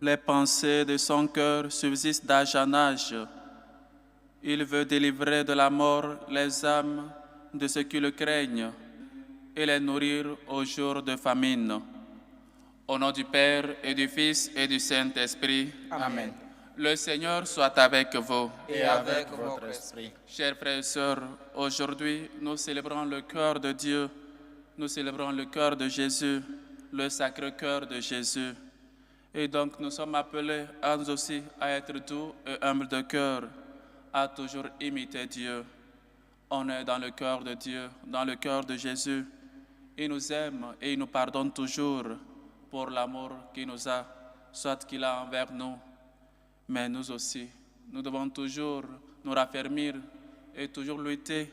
Les pensées de son cœur subsistent d'âge en âge. Il veut délivrer de la mort les âmes de ceux qui le craignent et les nourrir au jour de famine. Au nom du Père et du Fils et du Saint-Esprit. Amen. Le Seigneur soit avec vous. Et avec votre esprit. Chers frères et sœurs, aujourd'hui nous célébrons le cœur de Dieu, nous célébrons le cœur de Jésus, le Sacré-Cœur de Jésus. Et donc nous sommes appelés à nous aussi à être doux et humbles de cœur, à toujours imiter Dieu. On est dans le cœur de Dieu, dans le cœur de Jésus. Il nous aime et il nous pardonne toujours pour l'amour qu'il nous a, soit qu'il a envers nous. Mais nous aussi, nous devons toujours nous raffermir et toujours lutter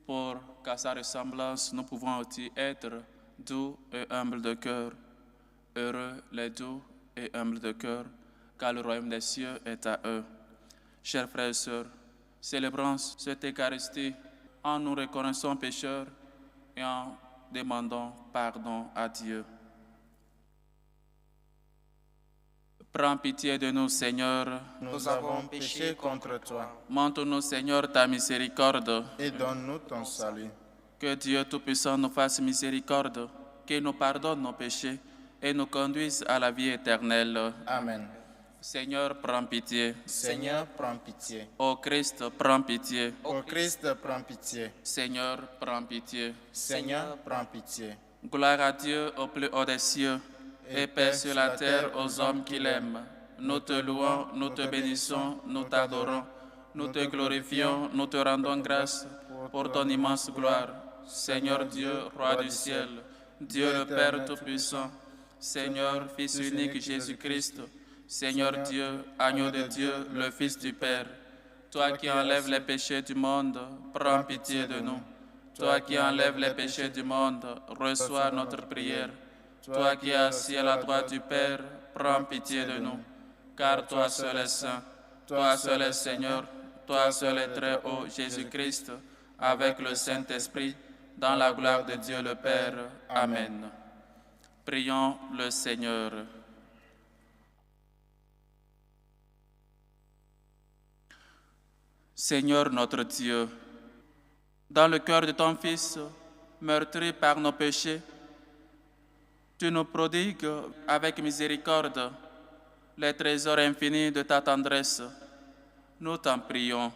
pour qu'à sa ressemblance, nous pouvons aussi être doux et humbles de cœur. Heureux les doux et humbles de cœur, car le royaume des cieux est à eux. Chers frères et sœurs, célébrons cette Eucharistie en nous reconnaissant pécheurs et en demandant pardon à Dieu. Prends pitié de nous, Seigneur. Nous avons péché contre toi. Montre-nous, Seigneur, ta miséricorde. Et donne-nous ton salut. Que Dieu Tout-Puissant nous fasse miséricorde, qu'il nous pardonne nos péchés et nous conduise à la vie éternelle. Amen. Seigneur, prends pitié. Seigneur, prends pitié. Ô Christ, prends pitié. Ô Christ, prends pitié. Seigneur, prends pitié. Seigneur, prends pitié. Gloire à Dieu au plus haut des cieux et paix sur la terre aux hommes qui l'aiment. Nous te louons, nous te bénissons, nous t'adorons, nous te glorifions, nous te rendons grâce pour ton immense gloire. Seigneur Dieu, Roi du ciel, Dieu le Père Tout-Puissant, Seigneur, Fils unique Jésus-Christ, Seigneur Dieu, Agneau de Dieu, le Fils du Père, toi qui enlèves les péchés du monde, prends pitié de nous. Toi qui enlèves les péchés du monde, reçois notre prière. Toi qui es assis à la droite du Père, prends pitié de nous. Car toi seul es saint, toi seul es Seigneur, toi seul es très haut, Jésus-Christ, avec le Saint-Esprit, dans la gloire de Dieu le Père. Amen. Prions le Seigneur. Seigneur notre Dieu, dans le cœur de ton Fils, meurtri par nos péchés, tu nous prodigues avec miséricorde les trésors infinis de ta tendresse. Nous t'en prions.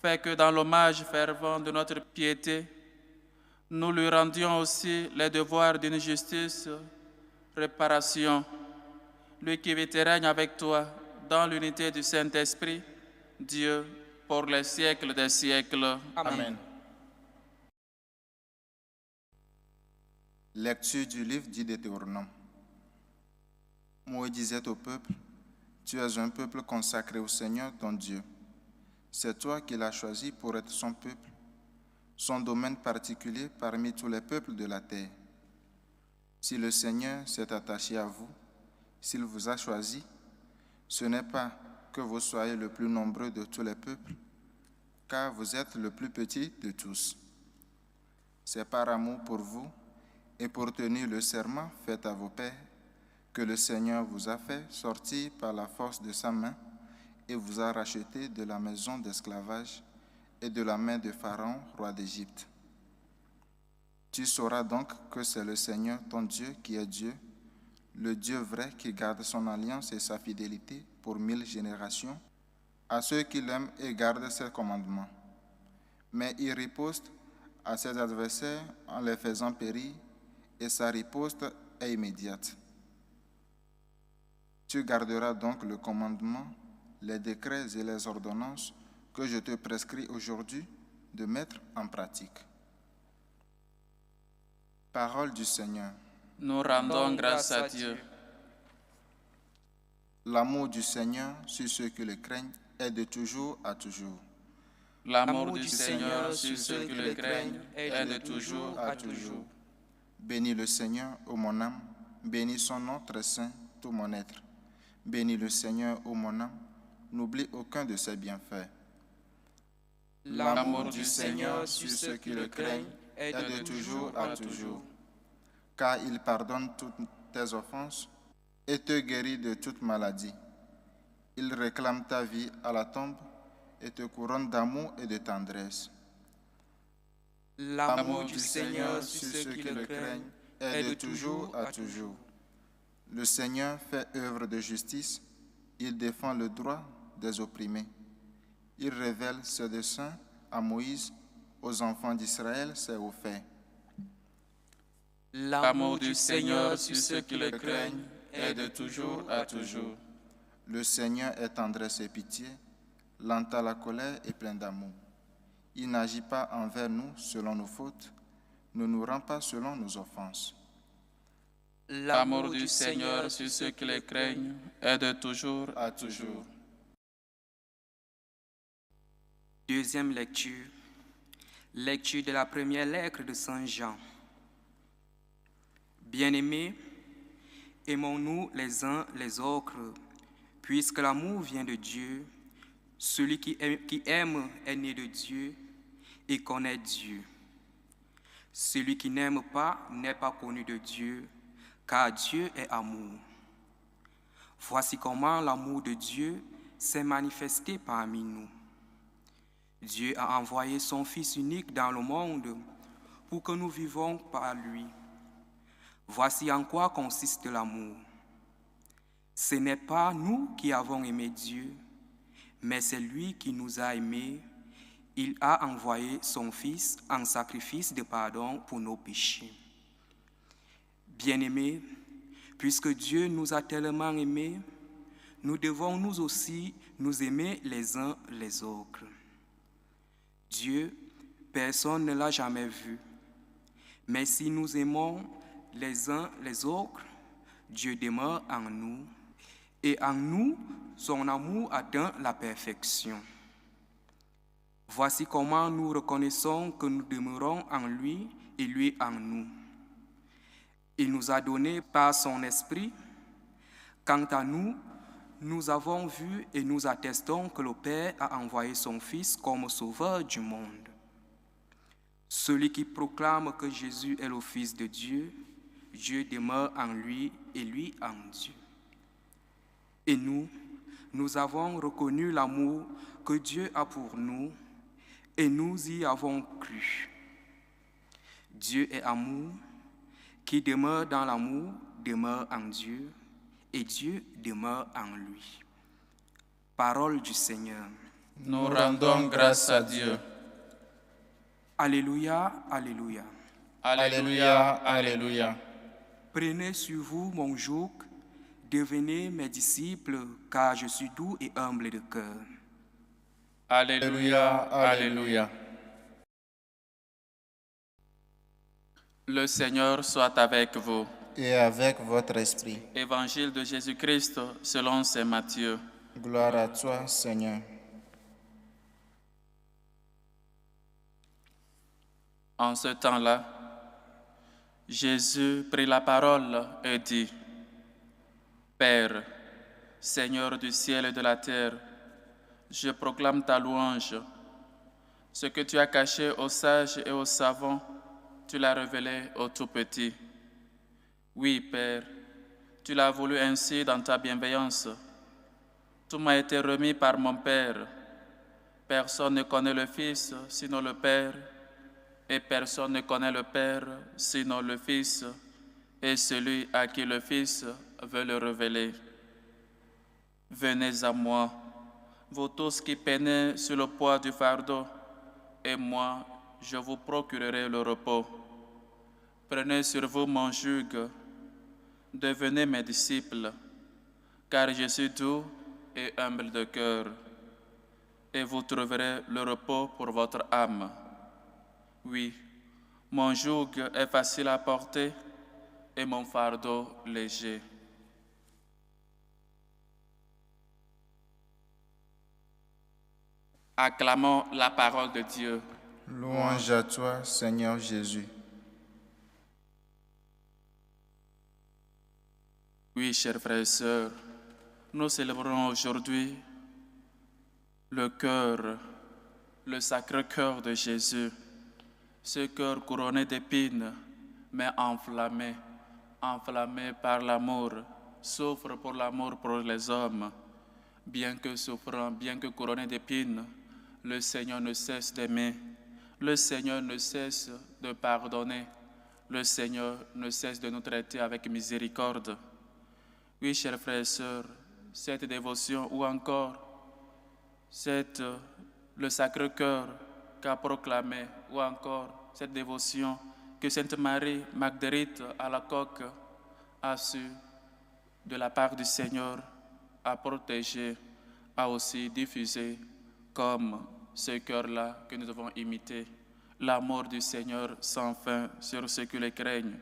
Fais que dans l'hommage fervent de notre piété, nous lui rendions aussi les devoirs d'une justice, réparation. Lui qui vit et règne avec toi dans l'unité du Saint-Esprit, Dieu, pour les siècles des siècles. Amen. Lecture du livre du Deutéronome. Moïse disait au peuple, « Tu es un peuple consacré au Seigneur, ton Dieu. C'est toi qui l'as choisi pour être son peuple, son domaine particulier parmi tous les peuples de la terre. Si le Seigneur s'est attaché à vous, s'il vous a choisi, ce n'est pas que vous soyez le plus nombreux de tous les peuples, car vous êtes le plus petit de tous. C'est par amour pour vous et pour tenir le serment fait à vos pères que le Seigneur vous a fait sortir par la force de sa main et vous a racheté de la maison d'esclavage et de la main de Pharaon, roi d'Égypte. Tu sauras donc que c'est le Seigneur, ton Dieu, qui est Dieu, le Dieu vrai qui garde son alliance et sa fidélité pour 1000 générations, à ceux qui l'aiment et gardent ses commandements. Mais il riposte à ses adversaires en les faisant périr, et sa riposte est immédiate. Tu garderas donc le commandement, les décrets et les ordonnances que je te prescris aujourd'hui de mettre en pratique. Parole du Seigneur. Nous rendons grâce à Dieu. L'amour du Seigneur sur ceux qui le craignent est de toujours à toujours. L'amour du Seigneur sur ceux qui le craignent est de toujours à toujours. Bénis le Seigneur, ô mon âme, bénis son nom très saint, tout mon être. Bénis le Seigneur, ô mon âme, n'oublie aucun de ses bienfaits. L'amour du Seigneur sur ceux qui le craignent est de toujours à toujours. Car il pardonne toutes tes offenses et te guérit de toute maladie. Il réclame ta vie à la tombe et te couronne d'amour et de tendresse. L'amour du Seigneur sur ceux qui le craignent est de toujours à toujours. Le Seigneur fait œuvre de justice, il défend le droit des opprimés. Il révèle ses desseins à Moïse, aux enfants d'Israël ses faits. L'amour du Seigneur sur ceux qui le craignent est de toujours à toujours. Le Seigneur est tendresse et pitié, lent à la colère et plein d'amour. Il n'agit pas envers nous selon nos fautes, ne nous rend pas selon nos offenses. L'amour du Seigneur sur ceux qui le craignent est de toujours à toujours. Deuxième lecture. Lecture de la première lettre de Saint Jean. Bien-aimés, aimons-nous les uns les autres, puisque l'amour vient de Dieu. Celui qui aime est né de Dieu et connaît Dieu. Celui qui n'aime pas n'est pas connu de Dieu, car Dieu est amour. Voici comment l'amour de Dieu s'est manifesté parmi nous. Dieu a envoyé son Fils unique dans le monde pour que nous vivions par lui. Voici en quoi consiste l'amour. Ce n'est pas nous qui avons aimé Dieu, mais c'est lui qui nous a aimés. Il a envoyé son Fils en sacrifice de pardon pour nos péchés. Bien-aimés, puisque Dieu nous a tellement aimés, nous devons nous aussi nous aimer les uns les autres. Dieu, personne ne l'a jamais vu. Mais si nous aimons les uns les autres, Dieu demeure en nous, et en nous, son amour atteint la perfection. Voici comment nous reconnaissons que nous demeurons en lui et lui en nous. Il nous a donné par son esprit. Quant à nous, nous avons vu et nous attestons que le Père a envoyé son Fils comme sauveur du monde. Celui qui proclame que Jésus est le Fils de Dieu, Dieu demeure en lui et lui en Dieu. Et nous avons reconnu l'amour que Dieu a pour nous et nous y avons cru. Dieu est amour, qui demeure dans l'amour, demeure en Dieu, et Dieu demeure en lui. Parole du Seigneur. Nous rendons grâce à Dieu. Alléluia, alléluia. Alléluia, alléluia. Prenez sur vous mon joug, devenez mes disciples, car je suis doux et humble de cœur. Alléluia, alléluia. Le Seigneur soit avec vous. Et avec votre esprit. Évangile de Jésus-Christ selon saint Matthieu. Gloire à toi, Seigneur. En ce temps-là, Jésus prit la parole et dit: Père, Seigneur du ciel et de la terre, je proclame ta louange. Ce que tu as caché aux sages et aux savants, tu l'as révélé aux tout-petits. Oui, Père, tu l'as voulu ainsi dans ta bienveillance. Tout m'a été remis par mon Père. Personne ne connaît le Fils sinon le Père, et personne ne connaît le Père sinon le Fils, et celui à qui le Fils veut le révéler. Venez à moi, vous tous qui peinez sur le poids du fardeau, et moi, je vous procurerai le repos. Prenez sur vous mon joug, devenez mes disciples, car je suis doux et humble de cœur, et vous trouverez le repos pour votre âme. Oui, mon joug est facile à porter et mon fardeau léger. Acclamons la parole de Dieu. Louange à toi, Seigneur Jésus. Oui, chers frères et sœurs, nous célébrons aujourd'hui le cœur, le sacré cœur de Jésus, ce cœur couronné d'épines, mais enflammé par l'amour souffre pour l'amour pour les hommes. Bien que souffrant, bien que couronné d'épines, le Seigneur ne cesse d'aimer. Le Seigneur ne cesse de pardonner. Le Seigneur ne cesse de nous traiter avec miséricorde. Oui, chers frères et sœurs, cette dévotion ou encore le Sacré-Cœur qu'a proclamé ou encore cette dévotion que Sainte Marie Marguerite Alacoque a su de la part du Seigneur à protéger, a aussi diffusé comme ce cœur-là que nous devons imiter, l'amour du Seigneur sans fin sur ceux qui le craignent.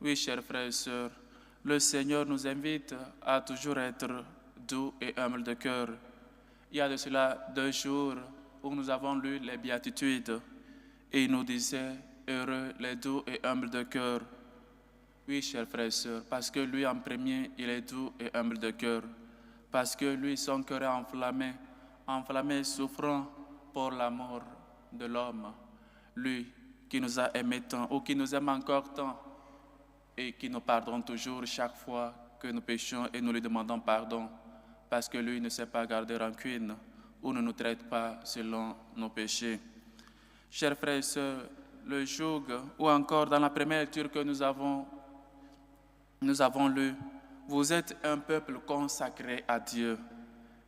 Oui, chers frères et sœurs, le Seigneur nous invite à toujours être doux et humbles de cœur. Il y a de cela 2 jours où nous avons lu les béatitudes et il nous disait « Heureux les doux et humbles de cœur ». Oui, chers frères et sœurs, parce que lui en premier, il est doux et humble de cœur. Parce que lui, son cœur est enflammé, souffrant pour l'amour de l'homme. Lui qui nous a aimés tant ou qui nous aime encore tant et qui nous pardonne toujours chaque fois que nous péchons et nous lui demandons pardon. Parce que lui ne sait pas garder rancune ou ne nous traite pas selon nos péchés. Chers frères et sœurs, le joug, ou encore dans la première lecture que nous avons lue, vous êtes un peuple consacré à Dieu.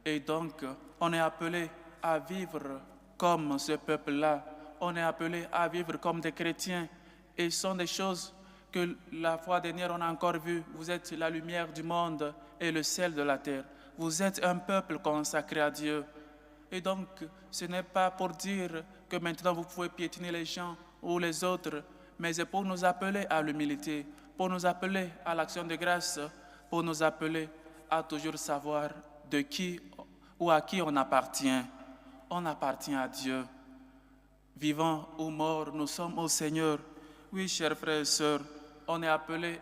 Et donc, on est appelé à vivre comme ce peuple-là. On est appelé à vivre comme des chrétiens. Et ce sont des choses que la fois dernière, on a encore vues. Vous êtes la lumière du monde et le sel de la terre. Vous êtes un peuple consacré à Dieu. Et donc, ce n'est pas pour dire que maintenant vous pouvez piétiner les gens ou les autres, mais c'est pour nous appeler à l'humilité, pour nous appeler à l'action de grâce, pour nous appeler à toujours savoir de qui ou à qui on appartient. On appartient à Dieu. Vivants ou morts, nous sommes au Seigneur. Oui, chers frères et sœurs, on est appelé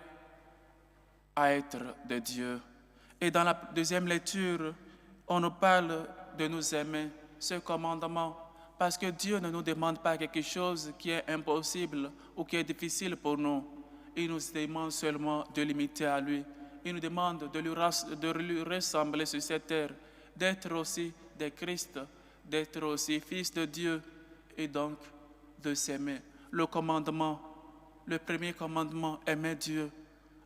à être de Dieu. Et dans la deuxième lecture, on nous parle de nous aimer, ce commandement, parce que Dieu ne nous demande pas quelque chose qui est impossible ou qui est difficile pour nous. Il nous demande seulement de l'imiter à lui. Il nous demande de lui ressembler sur cette terre, d'être aussi des Christ, d'être aussi fils de Dieu et donc de s'aimer. Le premier commandement, aimer Dieu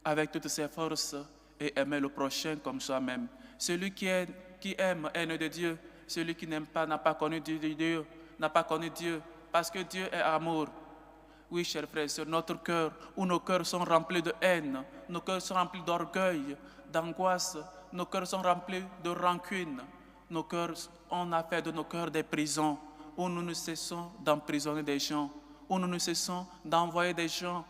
avec toutes ses forces et aimer le prochain comme soi-même. Celui qui aime est né de Dieu. Celui qui n'aime pas n'a pas connu Dieu, parce que Dieu est amour. Oui, chers frères et sœurs, notre cœur, où nos cœurs sont remplis de haine, nos cœurs sont remplis d'orgueil, d'angoisse, nos cœurs sont remplis de rancune. On a fait de nos cœurs des prisons, où nous ne cessons d'emprisonner des gens, où nous ne cessons d'envoyer des gens.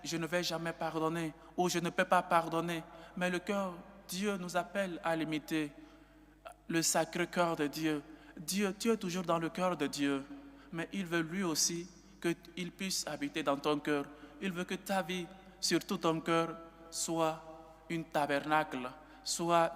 Je ne vais jamais pardonner, ou je ne peux pas pardonner. Mais le cœur, Dieu nous appelle à l'imiter. Le sacré cœur de Dieu. Dieu, tu es toujours dans le cœur de Dieu. Mais il veut lui aussi qu'il puisse habiter dans ton cœur. Il veut que ta vie, surtout ton cœur, soit une tabernacle, soit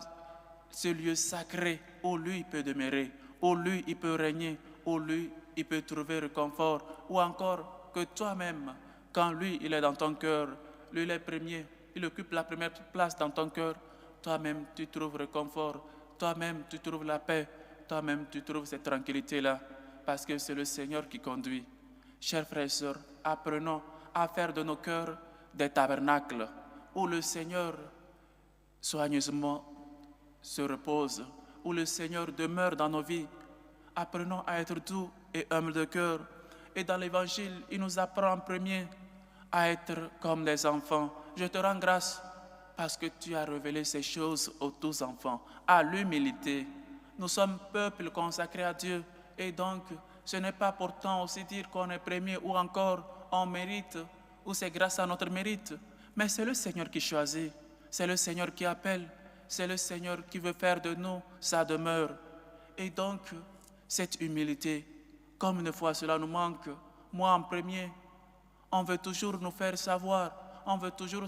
ce lieu sacré où lui peut demeurer, où lui il peut régner, où lui il peut trouver réconfort, ou encore que toi-même, quand lui il est dans ton cœur, lui il est premier, il occupe la première place dans ton cœur, toi-même tu trouves réconfort, toi-même tu trouves la paix, toi-même tu trouves cette tranquillité-là, parce que c'est le Seigneur qui conduit. Chers frères et sœurs, apprenons à faire de nos cœurs des tabernacles où le Seigneur soigneusement se repose, où le Seigneur demeure dans nos vies. Apprenons à être doux et humbles de cœur. Et dans l'Évangile, il nous apprend en premier à être comme des enfants. Je te rends grâce parce que tu as révélé ces choses aux tous enfants, à l'humilité. Nous sommes peuple consacré à Dieu et donc ce n'est pas pourtant aussi dire qu'on est premier ou encore on mérite ou c'est grâce à notre mérite, mais c'est le Seigneur qui choisit, c'est le Seigneur qui appelle, c'est le Seigneur qui veut faire de nous sa demeure. Et donc cette humilité, comme une fois cela nous manque, moi en premier, on veut toujours nous faire savoir, on veut toujours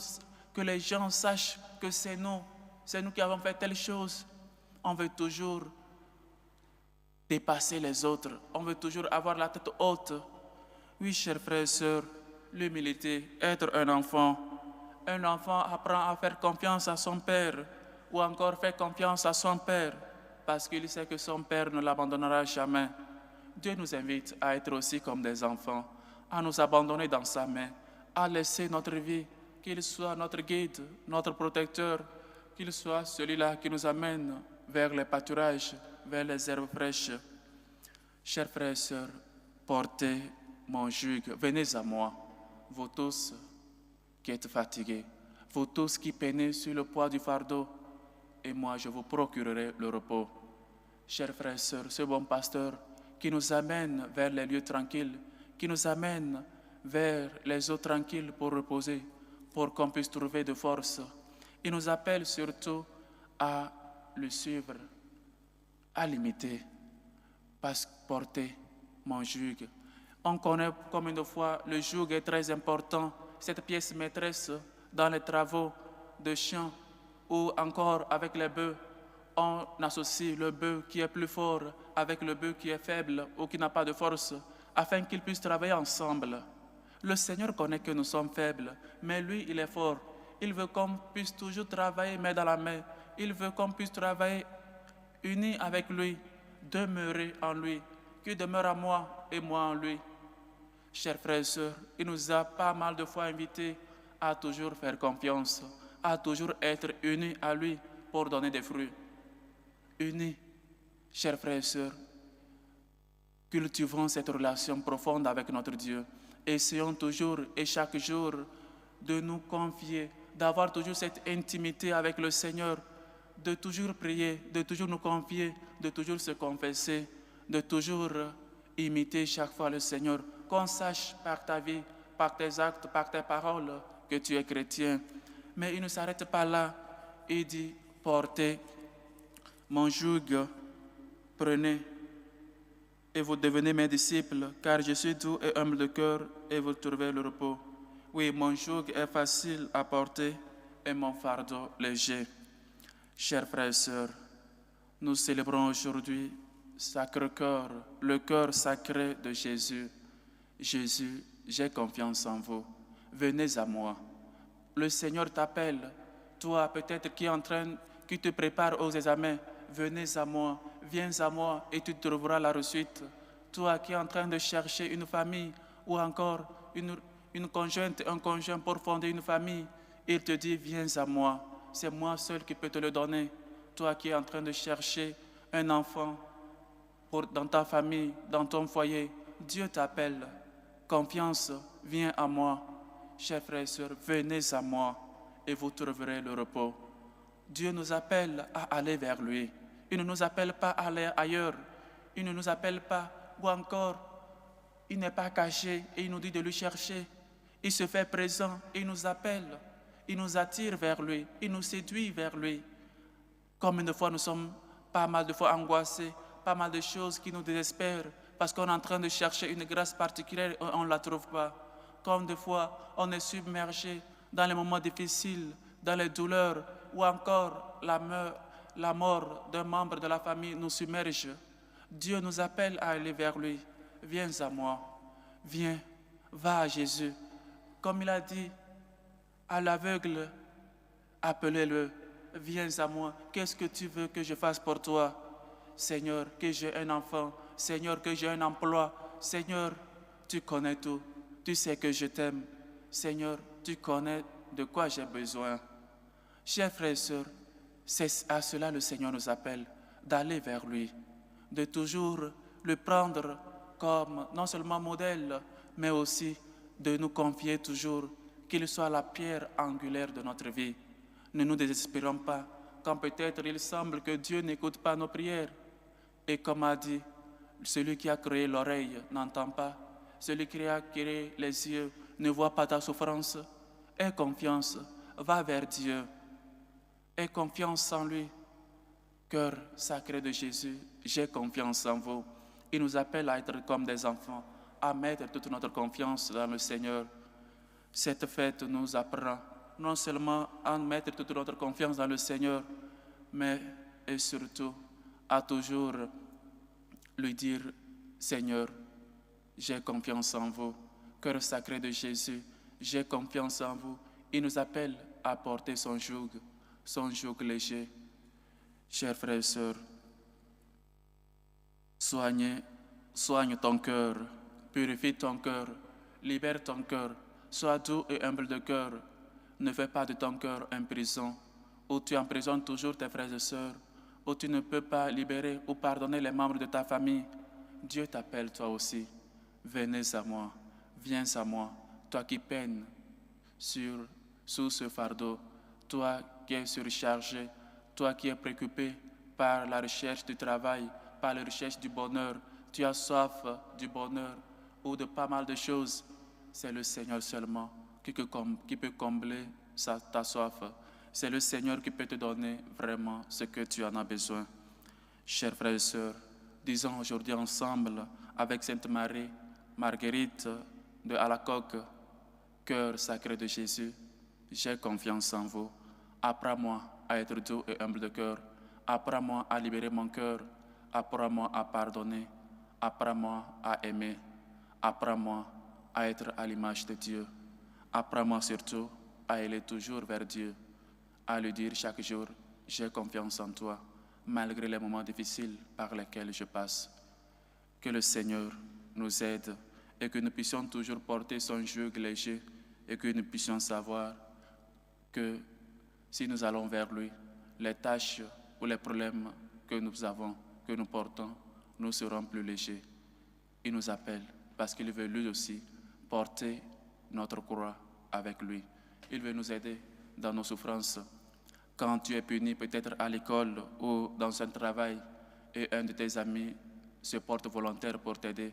que les gens sachent que c'est nous qui avons fait telle chose. On veut toujours dépasser les autres, on veut toujours avoir la tête haute. Oui, chers frères et sœurs, l'humilité, être un enfant, un enfant apprend à faire confiance à son père ou encore fait confiance à son père parce qu'il sait que son père ne l'abandonnera jamais. Dieu nous invite à être aussi comme des enfants, à nous abandonner dans sa main, à laisser notre vie, qu'il soit notre guide, notre protecteur, qu'il soit celui-là qui nous amène vers les pâturages, vers les herbes fraîches. Chers frères et sœurs, portez mon joug, venez à moi, vous tous qui êtes fatigués, vous tous qui peinez sur le poids du fardeau, et moi je vous procurerai le repos. Chers frères et sœurs, ce bon pasteur qui nous amène vers les lieux tranquilles, qui nous amène vers les eaux tranquilles pour reposer, pour qu'on puisse trouver de force. Il nous appelle surtout à le suivre, à l'imiter, parce que porter mon joug. On connaît combien de fois le joug est très important, cette pièce maîtresse dans les travaux de champs ou encore avec les bœufs. On associe le bœuf qui est plus fort avec le bœuf qui est faible ou qui n'a pas de force, afin qu'ils puissent travailler ensemble. Le Seigneur connaît que nous sommes faibles, mais lui, il est fort. Il veut qu'on puisse toujours travailler main dans la main. Il veut qu'on puisse travailler unis avec lui, demeurer en lui, qu'il demeure à moi et moi en lui. Chers frères et sœurs, il nous a pas mal de fois invités à toujours faire confiance, à toujours être unis à lui pour donner des fruits. Unis, chers frères et sœurs, cultivons cette relation profonde avec notre Dieu. Essayons toujours et chaque jour de nous confier, d'avoir toujours cette intimité avec le Seigneur, de toujours prier, de toujours nous confier, de toujours se confesser, de toujours imiter chaque fois le Seigneur, qu'on sache par ta vie, par tes actes, par tes paroles que tu es chrétien. Mais il ne s'arrête pas là, il dit, portez mon joug, prenez et vous devenez mes disciples, car je suis doux et humble de cœur et vous trouverez le repos. Oui, mon joug est facile à porter et mon fardeau léger. Chers frères et sœurs, nous célébrons aujourd'hui Sacré-Cœur, le cœur sacré de Jésus. Jésus, j'ai confiance en vous. Venez à moi. Le Seigneur t'appelle. Toi, peut-être qui te prépare aux examens, venez à moi, viens à moi et tu trouveras la réussite. Toi qui es en train de chercher une famille ou encore une conjointe, un conjoint pour fonder une famille, il te dit, viens à moi. C'est moi seul qui peux te le donner. Toi qui es en train de chercher un enfant dans ta famille, dans ton foyer, Dieu t'appelle. Confiance, viens à moi. Chers frères et sœurs, venez à moi et vous trouverez le repos. Dieu nous appelle à aller vers lui. Il ne nous appelle pas à aller ailleurs. Il ne nous appelle pas, ou encore, il n'est pas caché et il nous dit de lui chercher. Il se fait présent et il nous appelle. Il nous attire vers lui. Il nous séduit vers lui. Combien de fois nous sommes pas mal de fois angoissés, pas mal de choses qui nous désespèrent parce qu'on est en train de chercher une grâce particulière et on ne la trouve pas. Combien de fois on est submergé dans les moments difficiles, dans les douleurs ou encore la mort d'un membre de la famille nous submerge. Dieu nous appelle à aller vers lui. Viens à moi. Viens. Va à Jésus. Comme il a dit à l'aveugle, appelez-le. Viens à moi. Qu'est-ce que tu veux que je fasse pour toi? Seigneur, que j'ai un enfant. Seigneur, que j'ai un emploi. Seigneur, tu connais tout. Tu sais que je t'aime. Seigneur, tu connais de quoi j'ai besoin. Chers frères et sœurs, c'est à cela le Seigneur nous appelle, d'aller vers lui, de toujours le prendre comme non seulement modèle, mais aussi de nous confier toujours qu'il soit la pierre angulaire de notre vie. Ne nous désespérons pas, quand peut-être il semble que Dieu n'écoute pas nos prières. Et comme a dit, celui qui a créé l'oreille n'entend pas, celui qui a créé les yeux ne voit pas ta souffrance. Aie confiance, va vers Dieu. Aie confiance en lui. Cœur sacré de Jésus, j'ai confiance en vous. Il nous appelle à être comme des enfants, à mettre toute notre confiance dans le Seigneur. Cette fête nous apprend non seulement à mettre toute notre confiance dans le Seigneur, mais et surtout à toujours lui dire, Seigneur, j'ai confiance en vous. Cœur sacré de Jésus, j'ai confiance en vous. Il nous appelle à porter son joug léger. Chers frères et sœurs, soigne ton cœur, purifie ton cœur, libère ton cœur, sois doux et humble de cœur. Ne fais pas de ton cœur une prison où tu emprisonnes toujours tes frères et sœurs, où tu ne peux pas libérer ou pardonner les membres de ta famille. Dieu t'appelle toi aussi. Venez à moi, viens à moi, toi qui peines sous ce fardeau, toi qui es surchargé, toi qui es préoccupé par la recherche du travail, par la recherche du bonheur, tu as soif du bonheur ou de pas mal de choses. C'est le Seigneur seulement qui peut combler ta soif. C'est le Seigneur qui peut te donner vraiment ce que tu en as besoin. Chers frères et sœurs, disons aujourd'hui ensemble avec Sainte Marie, Marguerite de Alacoque, cœur sacré de Jésus, j'ai confiance en vous. Apprends-moi à être doux et humble de cœur. Apprends-moi à libérer mon cœur. Apprends-moi à pardonner. Apprends-moi à aimer. Apprends-moi à être à l'image de Dieu. Apprends-moi surtout à aller toujours vers Dieu, à lui dire chaque jour, j'ai confiance en toi, malgré les moments difficiles par lesquels je passe. Que le Seigneur nous aide et que nous puissions toujours porter son joug léger et que nous puissions savoir que si nous allons vers lui, les tâches ou les problèmes que nous avons, que nous portons, nous serons plus légers. Il nous appelle parce qu'il veut lui aussi porter notre croix avec lui. Il veut nous aider dans nos souffrances. Quand tu es puni peut-être à l'école ou dans un travail et un de tes amis se porte volontaire pour t'aider,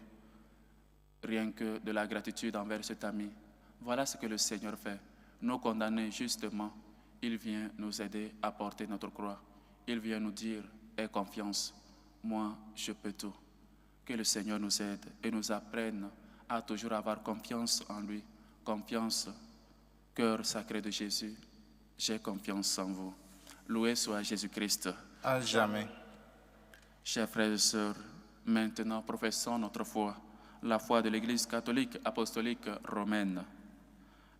rien que de la gratitude envers cet ami. Voilà ce que le Seigneur fait. Nous condamner justement, il vient nous aider à porter notre croix. Il vient nous dire, aie confiance, moi je peux tout. Que le Seigneur nous aide et nous apprenne à toujours avoir confiance en lui. Confiance, cœur sacré de Jésus, j'ai confiance en vous. Loué soit Jésus-Christ. À jamais. Chers frères et sœurs, maintenant professons notre foi, la foi de l'Église catholique apostolique romaine.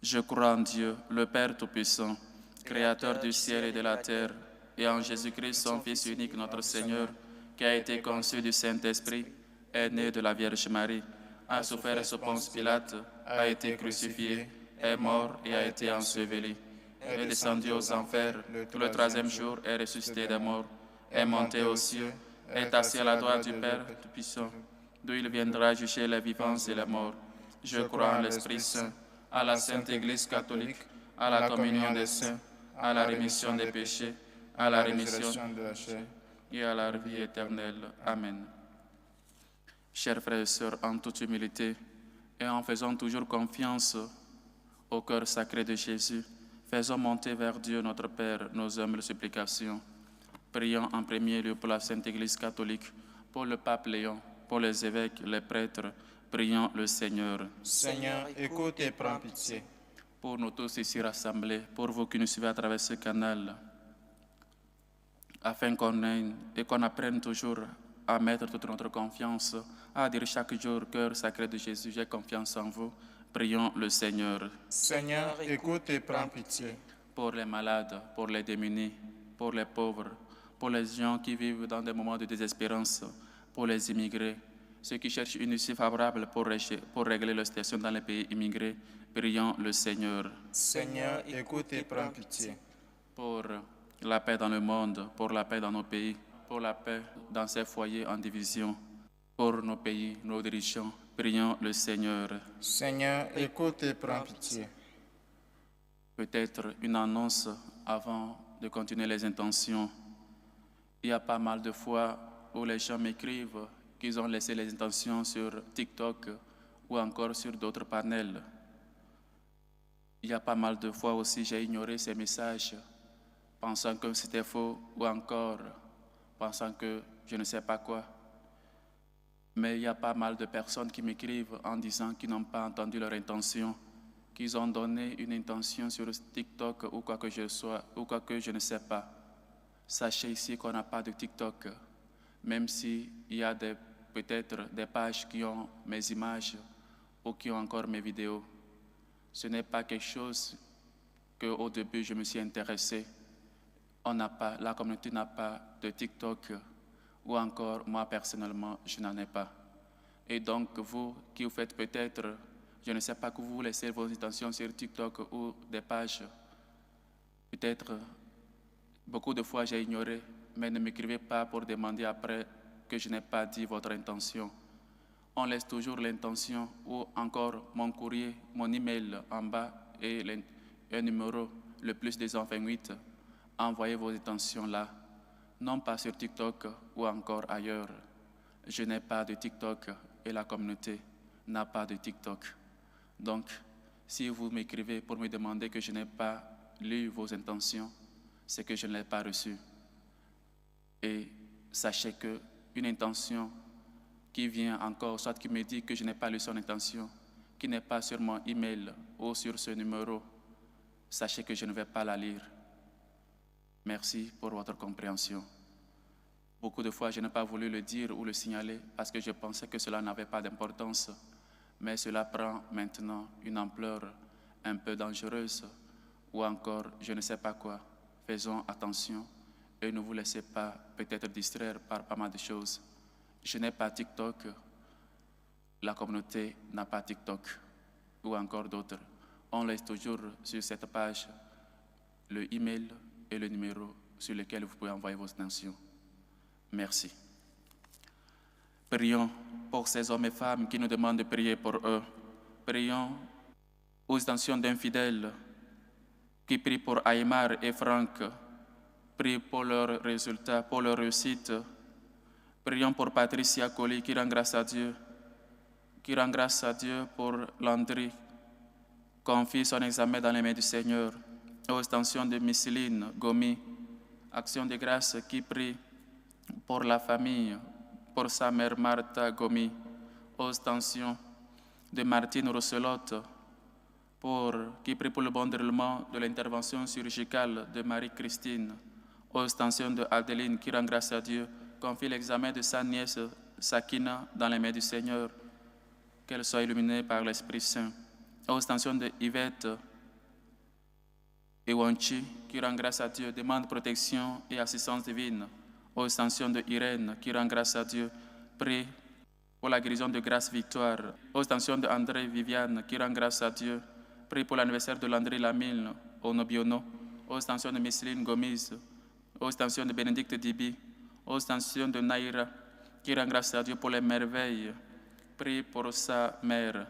Je crois en Dieu, le Père Tout-Puissant, Créateur du ciel et de la terre, et en Jésus-Christ, son Fils unique, notre Seigneur, qui a été conçu du Saint-Esprit, est né de la Vierge Marie, a souffert sous Ponce Pilate, a été crucifié, est mort et a été enseveli, est descendu aux enfers, le troisième jour est ressuscité des morts, est monté aux cieux, est assis à la droite du Père Tout-Puissant, d'où il viendra juger les vivants et les morts. Je crois en l'Esprit Saint, à la Sainte Église catholique, à la communion des saints, à la rémission des péchés, à la rémission de la chair et à la vie éternelle. Amen. Chers frères et sœurs, en toute humilité et en faisant toujours confiance au cœur sacré de Jésus, faisons monter vers Dieu notre Père nos humbles supplications. Prions en premier lieu pour la Sainte Église catholique, pour le pape Léon, pour les évêques, les prêtres. Prions le Seigneur. Seigneur, écoute et prends pitié. Pour nous tous ici rassemblés, pour vous qui nous suivez à travers ce canal, afin qu'on aille et qu'on apprenne toujours à mettre toute notre confiance, à dire chaque jour, cœur sacré de Jésus, j'ai confiance en vous. Prions le Seigneur. Seigneur, écoute et prends pitié. Pour les malades, pour les démunis, pour les pauvres, pour les gens qui vivent dans des moments de désespérance, pour les immigrés, ceux qui cherchent une issue favorable pour régler leur situation dans les pays immigrés, prions le Seigneur. Seigneur, écoute et prends pitié. Pour la paix dans le monde, pour la paix dans nos pays, pour la paix dans ces foyers en division, pour nos pays, nos dirigeants, prions le Seigneur. Seigneur, écoute et prends pitié. Peut-être une annonce avant de continuer les intentions. Il y a pas mal de fois où les gens m'écrivent qu'ils ont laissé les intentions sur TikTok ou encore sur d'autres panels. Il y a pas mal de fois aussi j'ai ignoré ces messages, pensant que c'était faux ou encore pensant que je ne sais pas quoi. Mais il y a pas mal de personnes qui m'écrivent en disant qu'ils n'ont pas entendu leur intention, qu'ils ont donné une intention sur TikTok ou quoi que je sois, ou quoi que je ne sais pas. Sachez ici qu'on n'a pas de TikTok, même s'il y a peut-être des pages qui ont mes images ou qui ont encore mes vidéos. Ce n'est pas quelque chose qu'au début, je me suis intéressé. La communauté n'a pas de TikTok, ou encore, moi, personnellement, je n'en ai pas. Et donc, vous qui vous faites peut-être, je ne sais pas, que vous laissez vos intentions sur TikTok ou des pages, peut-être, beaucoup de fois, j'ai ignoré, mais ne m'écrivez pas pour demander après que je n'ai pas dit votre intention. On laisse toujours l'intention ou encore mon courrier, mon email en bas et un numéro, le plus 228. Envoyez vos intentions là, non pas sur TikTok ou encore ailleurs. Je n'ai pas de TikTok et la communauté n'a pas de TikTok. Donc, si vous m'écrivez pour me demander que je n'ai pas lu vos intentions, c'est que je ne l'ai pas reçu. Et sachez qu'une intention qui vient encore, soit qui me dit que je n'ai pas lu son intention, qui n'est pas sur mon email ou sur ce numéro, sachez que je ne vais pas la lire. Merci pour votre compréhension. Beaucoup de fois, je n'ai pas voulu le dire ou le signaler parce que je pensais que cela n'avait pas d'importance, mais cela prend maintenant une ampleur un peu dangereuse ou encore je ne sais pas quoi. Faisons attention et ne vous laissez pas peut-être distraire par pas mal de choses. Je n'ai pas TikTok, la communauté n'a pas TikTok ou encore d'autres. On laisse toujours sur cette page le email et le numéro sur lequel vous pouvez envoyer vos intentions. Merci. Prions pour ces hommes et femmes qui nous demandent de prier pour eux. Prions aux intentions d'infidèles qui prient pour Aymar et Franck. Prions pour leurs résultats, pour leur réussite. Prions pour Patricia Colli qui rend grâce à Dieu. Qui rend grâce à Dieu pour Landry. Confie son examen dans les mains du Seigneur. Aux intentions de Micheline Gomi. Action de grâce qui prie pour la famille, pour sa mère Martha Gomi. Aux intentions de Martine Rosselotte, qui prie pour le bon déroulement de l'intervention chirurgicale de Marie-Christine. Aux intentions de Adeline qui rend grâce à Dieu, confie l'examen de sa nièce Sakina dans les mains du Seigneur, qu'elle soit illuminée par l'Esprit Saint. Aux intentions de Yvette Ewanchi qui rend grâce à Dieu, demande protection et assistance divine. Aux intentions de Irène qui rend grâce à Dieu, prie pour la guérison de Grâce Victoire. Aux intentions de André Viviane qui rend grâce à Dieu, prie pour l'anniversaire de Landry Lamille au Nobiono. Aux intentions de Micheline Gomis. Aux intentions de Bénédicte Dibi. Aux intentions de Naïra qui rend grâce à Dieu pour les merveilles. Prie pour sa mère.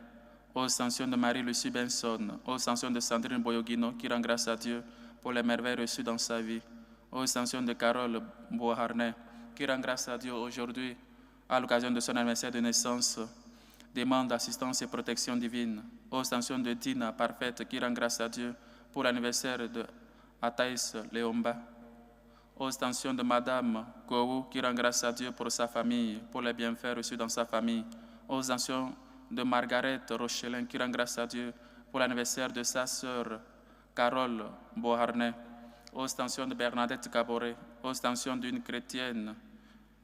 Aux intentions de Marie-Lucie Benson. Aux intentions de Sandrine Boyogino qui rend grâce à Dieu pour les merveilles reçues dans sa vie. Aux intentions de Carole Boharnet qui rend grâce à Dieu aujourd'hui à l'occasion de son anniversaire de naissance, demande assistance et protection divine. Aux intentions de Dina Parfaite qui rend grâce à Dieu pour l'anniversaire de Ataïs Léomba. Aux intentions de Madame Gowou qui rend grâce à Dieu pour sa famille, pour les bienfaits reçus dans sa famille. Aux intentions de Margaret Rochelin qui rend grâce à Dieu pour l'anniversaire de sa sœur Carole Boharnet. Aux intentions de Bernadette Caboret. Aux intentions d'une chrétienne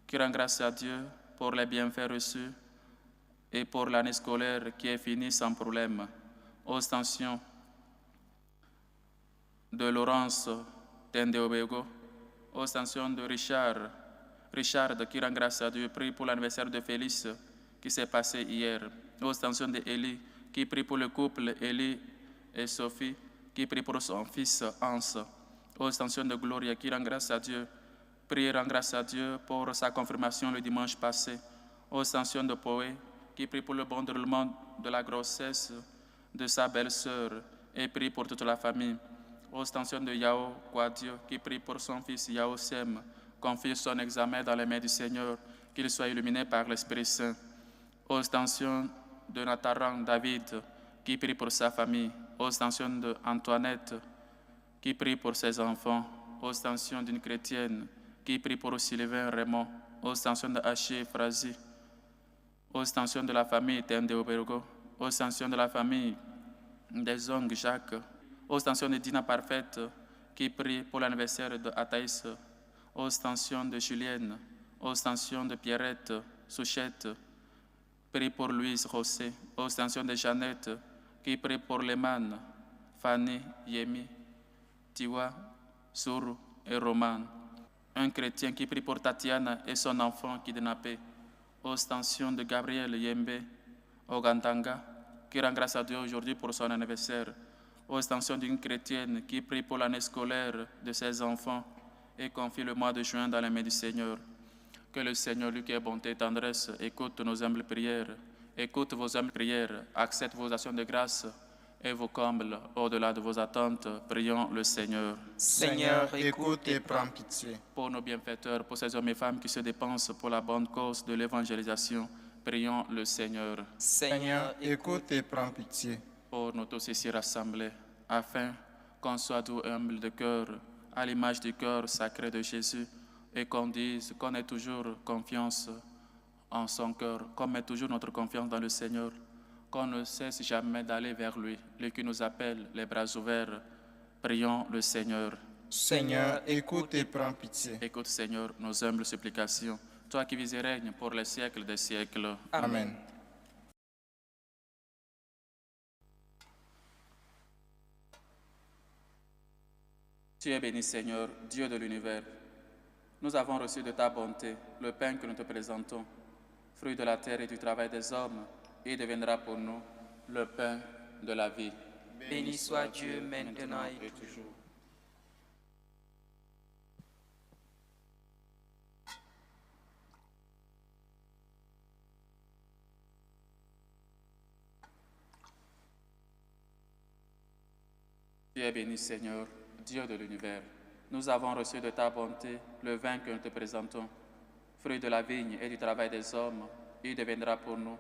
qui rend grâce à Dieu pour les bienfaits reçus et pour l'année scolaire qui est finie sans problème. Aux intentions de Laurence Tendeobego. Aux intentions de Richard qui rend grâce à Dieu, prie pour l'anniversaire de Félix qui s'est passé hier. Aux intentions de Élie qui prie pour le couple Élie et Sophie, qui prie pour son fils Hans. Aux intentions de Gloria qui rend grâce à Dieu, prie et rend grâce à Dieu pour sa confirmation le dimanche passé. Aux intentions de Poé qui prie pour le bon déroulement de la grossesse de sa belle-sœur et prie pour toute la famille. Aux intentions de Yao Kwadio qui prie pour son fils Yao Sem, confie son examen dans les mains du Seigneur, qu'il soit illuminé par l'Esprit Saint. Aux intentions de Natharan David qui prie pour sa famille. Aux intentions de Antoinette qui prie pour ses enfants. Aux intentions d'une chrétienne qui prie pour Sylvain Raymond. Aux intentions de Haché Frazi. Aux intentions de la famille Tende Obergo. Aux intentions de la famille des Ong Jacques. Aux intentions de Dina Parfaite qui prie pour l'anniversaire de Ataïs. Aux intentions de Julienne. Aux intentions de Pierrette Souchette. Prie pour Louise Rossé. Aux intentions de Jeannette qui prie pour Leman, Fanny, Yemi Tiwa, Suru et Roman. Un chrétien qui prie pour Tatiana et son enfant kidnappé. Ostension de Gabriel Yembe, Ogantanga, qui rend grâce à Dieu aujourd'hui pour son anniversaire. Ostension d'une chrétienne qui prie pour l'année scolaire de ses enfants et confie le mois de juin dans les mains du Seigneur. Que le Seigneur, lui qui est bonté et tendresse, écoute nos humbles prières, écoute vos humbles prières, accepte vos actions de grâce et vous comble au-delà de vos attentes. Prions le Seigneur. Seigneur, écoute et prends pitié. Pour nos bienfaiteurs, pour ces hommes et femmes qui se dépensent pour la bonne cause de l'évangélisation, prions le Seigneur. Seigneur, écoute et prends pitié. Pour nous tous ici rassemblés, afin qu'on soit tout humble de cœur, à l'image du cœur sacré de Jésus, et qu'on dise qu'on ait toujours confiance en son cœur, qu'on met toujours notre confiance dans le Seigneur, qu'on ne cesse jamais d'aller vers lui, lui qui nous appelle les bras ouverts. Prions le Seigneur. Seigneur, écoute et prends pitié. Écoute, Seigneur, nos humbles supplications, toi qui vis et règnes pour les siècles des siècles. Amen. Tu es béni, Seigneur, Dieu de l'univers. Nous avons reçu de ta bonté le pain que nous te présentons, fruit de la terre et du travail des hommes, et deviendra pour nous le pain de la vie. Béni soit Dieu maintenant et toujours. Tu es béni, Seigneur, Dieu de l'univers. Nous avons reçu de ta bonté le vin que nous te présentons, fruit de la vigne et du travail des hommes, il deviendra pour nous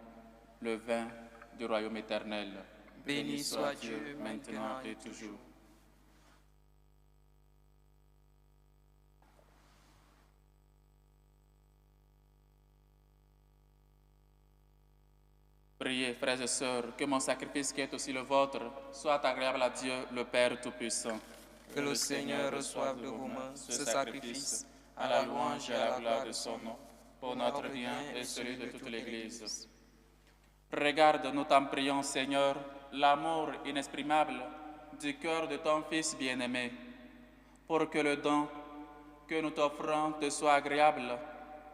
le vin du royaume éternel. Béni soit Dieu maintenant et toujours. Priez, frères et sœurs, que mon sacrifice qui est aussi le vôtre soit agréable à Dieu, le Père Tout-Puissant. Que le Seigneur reçoive de vos mains ce sacrifice à la louange et à la gloire de son nom, pour notre bien et celui de toute l'Église. Regarde, nous t'en prions, Seigneur, l'amour inexprimable du cœur de ton Fils bien-aimé, pour que le don que nous t'offrons te soit agréable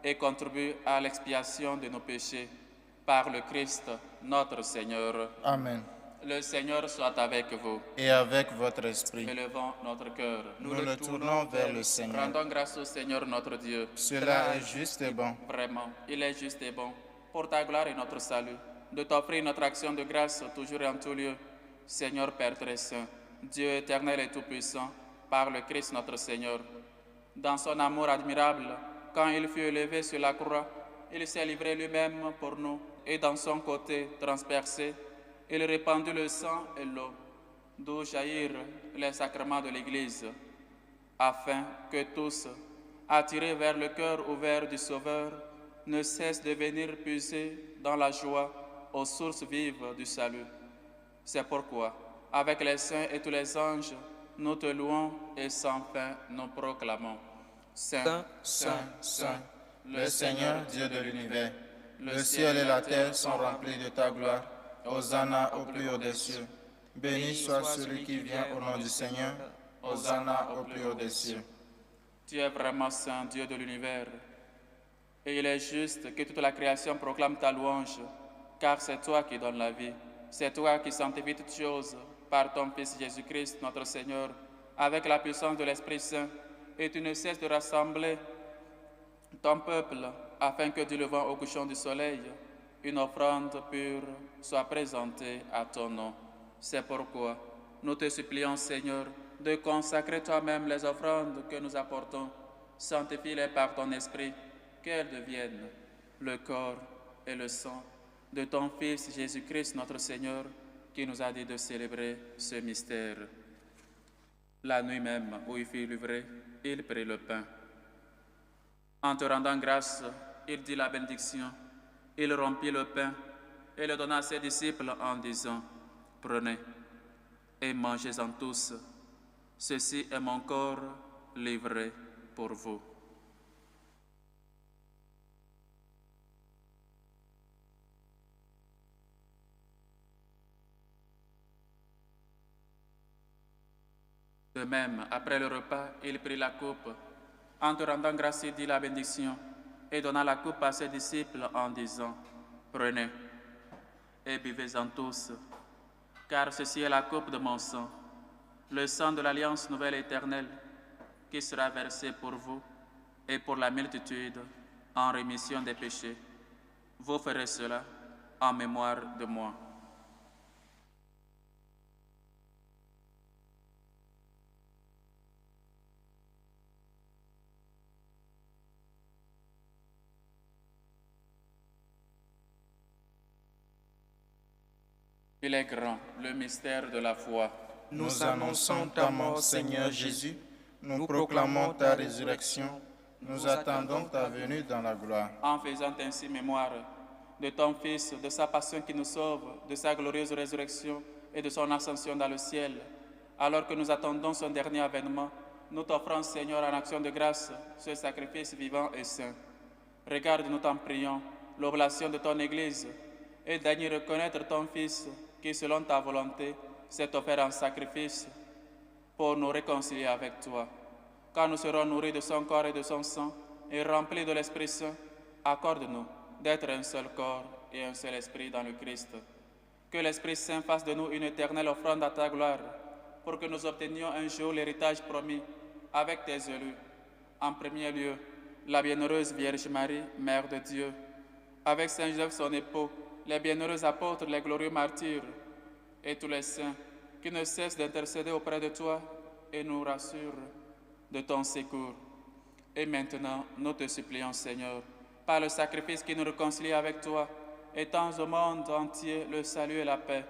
et contribue à l'expiation de nos péchés. Par le Christ, notre Seigneur. Amen. Le Seigneur soit avec vous. Et avec votre esprit. Élevons notre cœur. Nous le tournons vers le Seigneur. Rendons grâce au Seigneur notre Dieu. Cela est juste et bon. Vraiment, il est juste et bon, pour ta gloire et notre salut, de t'offrir notre action de grâce toujours et en tout lieu. Seigneur Père très saint, Dieu éternel et tout-puissant, par le Christ notre Seigneur. Dans son amour admirable, quand il fut élevé sur la croix, il s'est livré lui-même pour nous, et dans son côté transpercé, il répandit le sang et l'eau, d'où jaillirent les sacrements de l'Église, afin que tous, attirés vers le cœur ouvert du Sauveur, ne cessent de venir puiser dans la joie aux sources vives du salut. C'est pourquoi, avec les saints et tous les anges, nous te louons et sans fin nous proclamons. Saint, Saint, Saint, le Seigneur Dieu de l'univers, le ciel et la terre sont remplis de ta gloire. Hosanna au plus haut des cieux. Béni soit celui qui vient au nom du Seigneur. Hosanna au plus haut des cieux. Tu es vraiment saint, Dieu de l'univers. Et il est juste que toute la création proclame ta louange, car c'est toi qui donnes la vie. C'est toi qui sanctifies toutes choses par ton Fils Jésus-Christ, notre Seigneur, avec la puissance de l'Esprit Saint. Et tu ne cesses de rassembler ton peuple, afin que du levant au couchant du soleil, une offrande pure soit présentée à ton nom. C'est pourquoi nous te supplions, Seigneur, de consacrer toi-même les offrandes que nous apportons. Sanctifie-les par ton esprit, qu'elles deviennent le corps et le sang de ton Fils Jésus-Christ, notre Seigneur, qui nous a dit de célébrer ce mystère. La nuit même où il fut livré, il prit le pain. En te rendant grâce, il dit la bénédiction. Il rompit le pain et le donna à ses disciples en disant, « Prenez et mangez-en tous. Ceci est mon corps livré pour vous. » De même, après le repas, il prit la coupe. En te rendant grâce, il dit la bénédiction et donna la coupe à ses disciples en disant, « Prenez et buvez-en tous, car ceci est la coupe de mon sang, le sang de l'alliance nouvelle et éternelle, qui sera versé pour vous et pour la multitude en rémission des péchés. Vous ferez cela en mémoire de moi. » Il est grand, le mystère de la foi. Nous annonçons ta mort, Seigneur Jésus. Nous proclamons ta résurrection. Nous attendons ta venue dans la gloire. En faisant ainsi mémoire de ton Fils, de sa passion qui nous sauve, de sa glorieuse résurrection et de son ascension dans le ciel, alors que nous attendons son dernier avènement, nous t'offrons, Seigneur, en action de grâce, ce sacrifice vivant et saint. Regarde, nous t'en prions, l'oblation de ton Église, et daignes reconnaître ton Fils, qui, selon ta volonté, s'est offert en sacrifice pour nous réconcilier avec toi. Quand nous serons nourris de son corps et de son sang, et remplis de l'Esprit Saint, accorde-nous d'être un seul corps et un seul esprit dans le Christ. Que l'Esprit Saint fasse de nous une éternelle offrande à ta gloire, pour que nous obtenions un jour l'héritage promis avec tes élus. En premier lieu, la bienheureuse Vierge Marie, Mère de Dieu, avec Saint Joseph son époux, les bienheureux apôtres, les glorieux martyrs, et tous les saints qui ne cessent d'intercéder auprès de toi et nous rassurent de ton secours. Et maintenant, nous te supplions, Seigneur, par le sacrifice qui nous réconcilie avec toi, étends au monde entier le salut et la paix.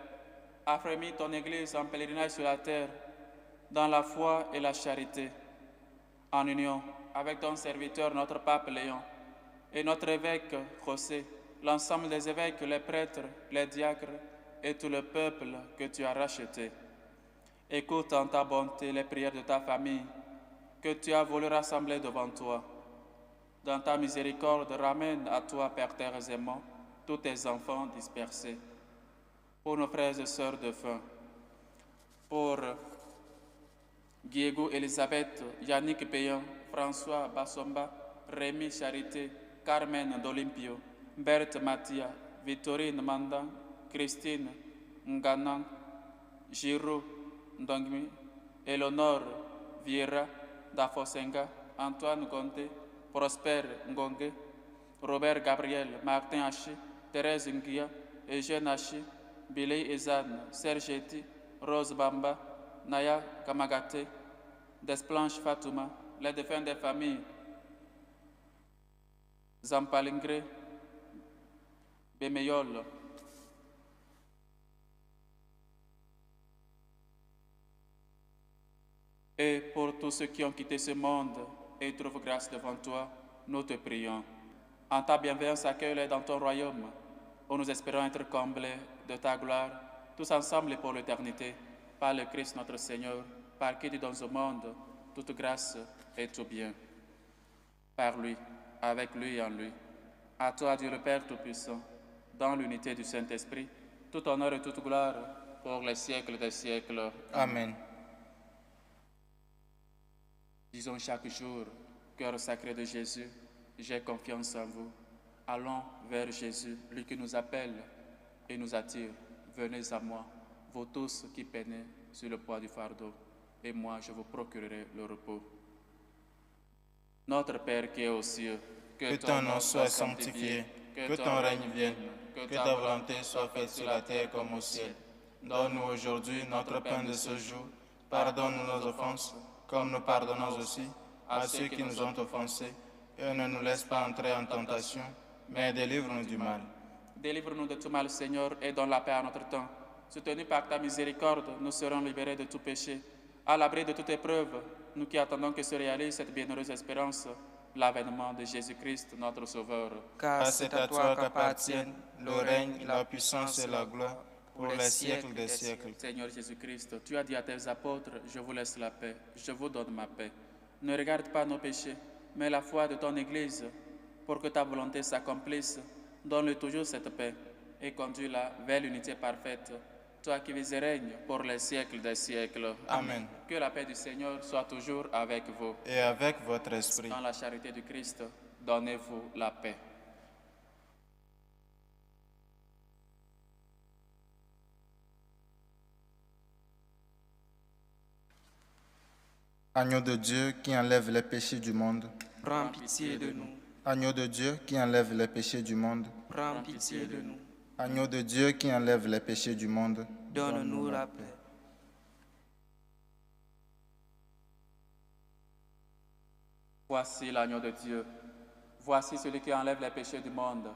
Affermis ton Église en pèlerinage sur la terre, dans la foi et la charité, en union avec ton serviteur, notre pape Léon, et notre évêque José, l'ensemble des évêques, les prêtres, les diacres et tout le peuple que tu as racheté. Écoute en ta bonté les prières de ta famille que tu as voulu rassembler devant toi. Dans ta miséricorde, ramène à toi, Père terre aimant, tous tes enfants dispersés. Pour nos frères et sœurs défunts, pour Diego Elisabeth, Yannick Payan, François Bassomba, Rémi Charité, Carmen d'Olympio, Berthe Mathia, Victorine Mandan, Christine Nganang, Giro Ndongmi, Eleonore Vieira Dafosenga, Antoine Gondé, Prosper Ngonge, Robert Gabriel, Martin Hachi, Thérèse Nguia, Eugène Hachi, Billy Ezane, Serge Eti, Rose Bamba, Naya Kamagate, Desplanche Fatouma, les défunts des familles, Zampalingre, Béméyol, et pour tous ceux qui ont quitté ce monde et trouvent grâce devant toi, nous te prions. En ta bienveillance, accueille-les dans ton royaume, où nous espérons être comblés de ta gloire, tous ensemble et pour l'éternité, par le Christ notre Seigneur, par qui tu donnes au monde toute grâce et tout bien. Par lui, avec lui et en lui. À toi, Dieu le Père Tout-Puissant, dans l'unité du Saint-Esprit, tout honneur et toute gloire pour les siècles des siècles. Amen. Disons chaque jour, cœur sacré de Jésus, j'ai confiance en vous. Allons vers Jésus, lui qui nous appelle et nous attire. Venez à moi, vous tous qui peinez sur le poids du fardeau, et moi je vous procurerai le repos. Notre Père qui est aux cieux, que ton nom soit sanctifié, que ton règne vienne, que ta volonté soit faite sur la terre comme au ciel. Donne-nous aujourd'hui notre pain de ce jour. Pardonne-nous nos offenses, comme nous pardonnons aussi à ceux qui nous ont offensés. Et ne nous laisse pas entrer en tentation, mais délivre-nous du mal. Délivre-nous de tout mal, Seigneur, et donne la paix à notre temps. Soutenus par ta miséricorde, nous serons libérés de tout péché. À l'abri de toute épreuve, nous qui attendons que se réalise cette bienheureuse espérance, l'avènement de Jésus-Christ, notre Sauveur. Car c'est à toi qu'appartiennent le règne, la puissance et la gloire pour les siècles des siècles. Seigneur Jésus-Christ, tu as dit à tes apôtres, je vous laisse la paix, je vous donne ma paix. Ne regarde pas nos péchés, mais la foi de ton Église, pour que ta volonté s'accomplisse. Donne-le toujours cette paix et conduis-la vers l'unité parfaite, toi qui vis et règnes pour les siècles des siècles. Amen. Que la paix du Seigneur soit toujours avec vous. Et avec votre esprit. Dans la charité du Christ, donnez-vous la paix. Agneau de Dieu qui enlève les péchés du monde. Prends pitié de nous. Agneau de Dieu qui enlève les péchés du monde. Prends pitié de nous. Agneau de Dieu qui enlève les péchés du monde. Donne-nous la paix. Voici l'agneau de Dieu. Voici celui qui enlève les péchés du monde.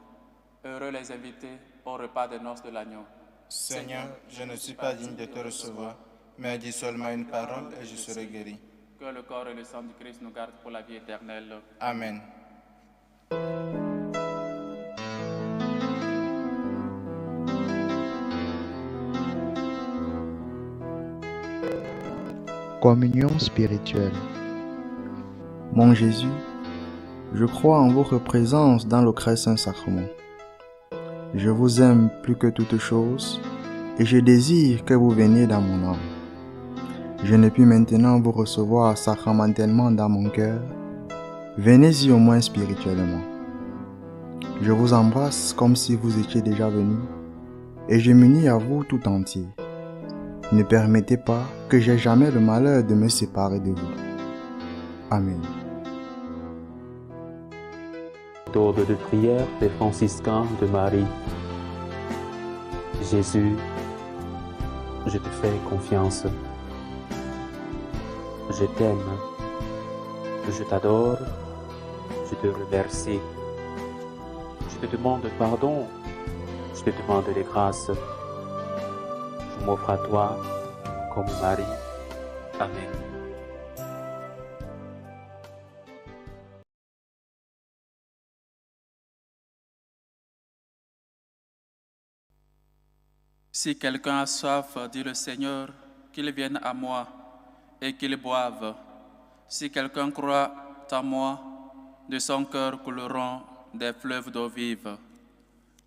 Heureux les invités au repas des noces de l'agneau. Seigneur, je ne suis pas digne de te recevoir, mais dis seulement une parole et je serai guéri. Que le corps et le sang du Christ nous gardent pour la vie éternelle. Amen. Communion spirituelle. Mon Jésus, je crois en votre présence dans le très saint sacrement. Je vous aime plus que toute chose et je désire que vous veniez dans mon âme. Je ne puis maintenant vous recevoir sacramentellement dans mon cœur. Venez-y au moins spirituellement. Je vous embrasse comme si vous étiez déjà venu et je m'unis à vous tout entier. Ne permettez pas que j'aie jamais le malheur de me séparer de vous. Amen. Méthode de prière des franciscains de Marie. Jésus, je te fais confiance. Je t'aime. Je t'adore. Je te remercie. Je te demande pardon. Je te demande les grâces. Je m'offre à toi comme Marie. Amen. Si quelqu'un a soif, dit le Seigneur, qu'il vienne à moi et qu'il boive. Si quelqu'un croit en moi, de son cœur couleront des fleuves d'eau vive.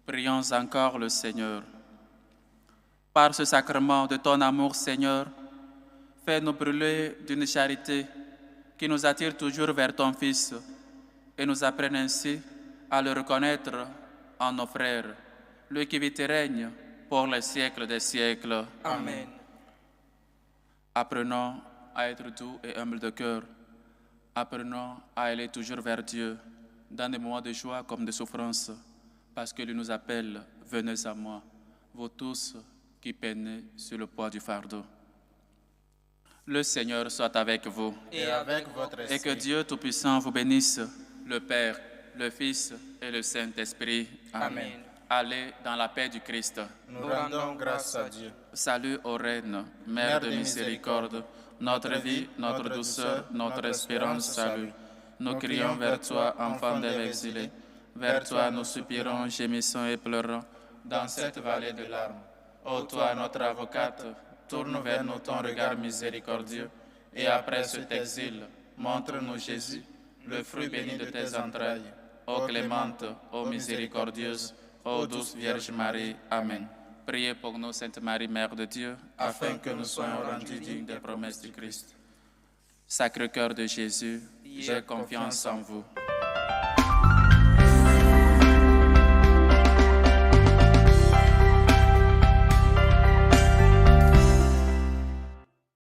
Prions encore le Seigneur. Par ce sacrement de ton amour, Seigneur, fais-nous brûler d'une charité qui nous attire toujours vers ton Fils et nous apprenne ainsi à le reconnaître en nos frères, lui qui vit et règne pour les siècles des siècles. Amen. Apprenons à être doux et humble de cœur. Apprenons à aller toujours vers Dieu, dans des moments de joie comme de souffrance, parce qu'il nous appelle, venez à moi, vous tous qui peinez sur le poids du fardeau. Le Seigneur soit avec vous. Et avec votre esprit. Et que Dieu Tout-Puissant vous bénisse, le Père, le Fils et le Saint-Esprit. Amen. Allez dans la paix du Christ. Nous rendons grâce à Dieu. Salut aux reines, Mère de miséricorde, notre vie, notre douceur, notre espérance, salut. Nous crions vers toi, enfant d'Ève exilée. Vers toi nous soupirons, gémissons et pleurons dans cette vallée de larmes. Ô toi, notre avocate, tourne vers nous ton regard miséricordieux, et après cet exil, montre-nous Jésus, le fruit béni de tes entrailles. Ô clémente, ô miséricordieuse, ô douce Vierge Marie. Amen. Priez pour nous, Sainte Marie, Mère de Dieu, afin que nous soyons rendus dignes des promesses du Christ. Sacré cœur de Jésus, j'ai confiance en vous.